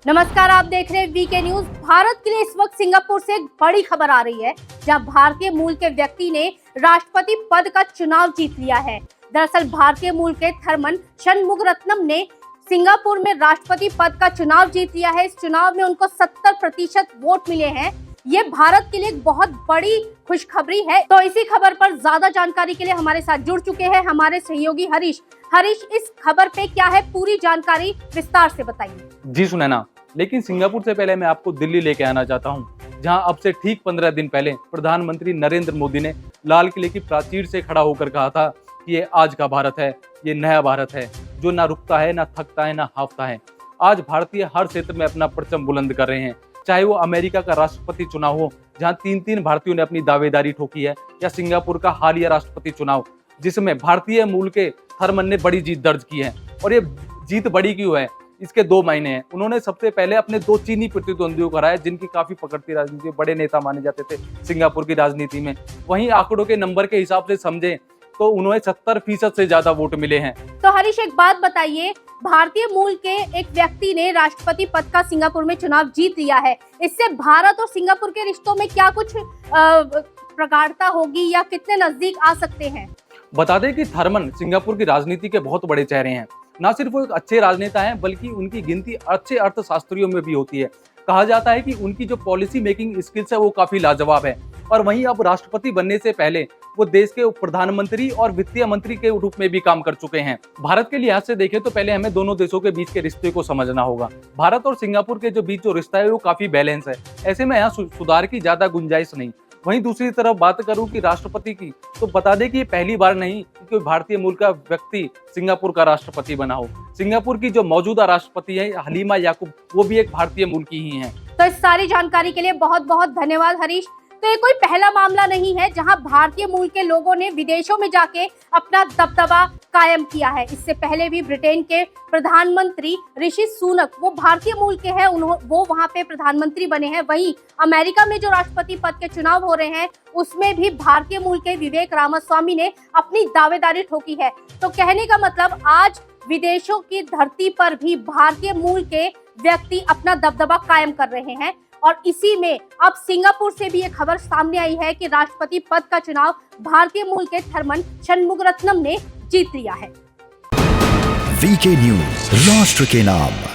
नमस्कार, आप देख रहे हैं वीके न्यूज। भारत के लिए इस वक्त सिंगापुर से एक बड़ी खबर आ रही है, जहां भारतीय मूल के व्यक्ति ने राष्ट्रपति पद का चुनाव जीत लिया है। दरअसल भारतीय मूल के थरमन शनमुगरत्नम ने सिंगापुर में राष्ट्रपति पद का चुनाव जीत लिया है। इस चुनाव में उनको 70% वोट मिले हैं। ये भारत के लिए एक बहुत बड़ी खुशखबरी है। तो इसी खबर पर ज्यादा जानकारी के लिए हमारे साथ जुड़ चुके हैं हमारे सहयोगी हरीश। इस खबर पे क्या है पूरी जानकारी, विस्तार से बताइए। जी सुनैना, लेकिन सिंगापुर से पहले मैं आपको दिल्ली लेके आना चाहता हूँ, जहां अब से ठीक 15 दिन पहले प्रधानमंत्री नरेंद्र मोदी ने लाल किले की प्राचीर से खड़ा होकर कहा था कि ये आज का भारत है, ये नया भारत है, जो ना रुकता है, ना थकता है, ना हाफता है। आज भारतीय हर क्षेत्र में अपना परचम बुलंद कर रहे हैं, चाहे वो अमेरिका का राष्ट्रपति चुनाव हो, जहां 3 भारतीयों ने अपनी दावेदारी ठोकी है, या सिंगापुर का हालिया राष्ट्रपति चुनाव, जिसमें भारतीय मूल के थरमन ने बड़ी जीत दर्ज की है। और ये जीत बड़ी क्यों है, इसके 2 मायने हैं। उन्होंने सबसे पहले अपने 2 चीनी प्रतिद्वंदियों को हराया, जिनकी काफी पकड़ती राजनीति, बड़े नेता माने जाते थे सिंगापुर की राजनीति में। वहीं आंकड़ों के नंबर के हिसाब से समझे तो उन्हें 70% से ज्यादा वोट मिले हैं। तो हरीश, एक बात बताइए, भारतीय मूल के एक व्यक्ति ने राष्ट्रपति पद का सिंगापुर में चुनाव जीत लिया है। इससे भारत और सिंगापुर के रिश्तों में क्या कुछ प्रगाढ़ता होगी या कितने नजदीक आ सकते हैं? बता दें कि थरमन सिंगापुर की राजनीति के बहुत बड़े चेहरे हैं। न सिर्फ वो एक अच्छे राजनेता हैं, बल्कि उनकी गिनती अच्छे अर्थशास्त्रियों में भी होती है। कहा जाता है कि उनकी जो पॉलिसी मेकिंग स्किल्स है वो काफी लाजवाब है। और वहीं अब राष्ट्रपति बनने से पहले वो देश के प्रधानमंत्री और वित्तीय मंत्री के रूप में भी काम कर चुके हैं। भारत के लिहाज से देखें तो पहले हमें दोनों देशों के बीच के रिश्ते को समझना होगा। भारत और सिंगापुर के जो बीच जो रिश्ता है वो काफी बैलेंस है। ऐसे में यहाँ सुधार की ज्यादा गुंजाइश नहीं। वहीं दूसरी तरफ बात करूं कि राष्ट्रपति की, तो बता दें कि ये पहली बार नहीं कि कोई भारतीय मूल का व्यक्ति सिंगापुर का राष्ट्रपति बना हो। सिंगापुर की जो मौजूदा राष्ट्रपति है हलीमा याकूब, वो भी एक भारतीय मूल की ही हैं। तो इस सारी जानकारी के लिए बहुत बहुत धन्यवाद हरीश। तो ये कोई पहला मामला नहीं है जहां भारतीय मूल के लोगों ने विदेशों में जाके अपना दबदबा कायम किया है। इससे पहले भी ब्रिटेन के प्रधानमंत्री ऋषि सुनक, वो भारतीय मूल के हैं, वो वहां पे प्रधानमंत्री बने हैं। वहीं अमेरिका में जो राष्ट्रपति पद के चुनाव हो रहे हैं, उसमें भी भारतीय मूल के विवेक रामास्वामी ने अपनी दावेदारी ठोकी है। तो कहने का मतलब, आज विदेशों की धरती पर भी भारतीय मूल के व्यक्ति अपना दबदबा कायम कर रहे हैं। और इसी में अब सिंगापुर से भी ये खबर सामने आई है कि राष्ट्रपति पद का चुनाव भारतीय मूल के थरमन शनमुगरत्नम ने जीत लिया है। वीके न्यूज, राष्ट्र के नाम।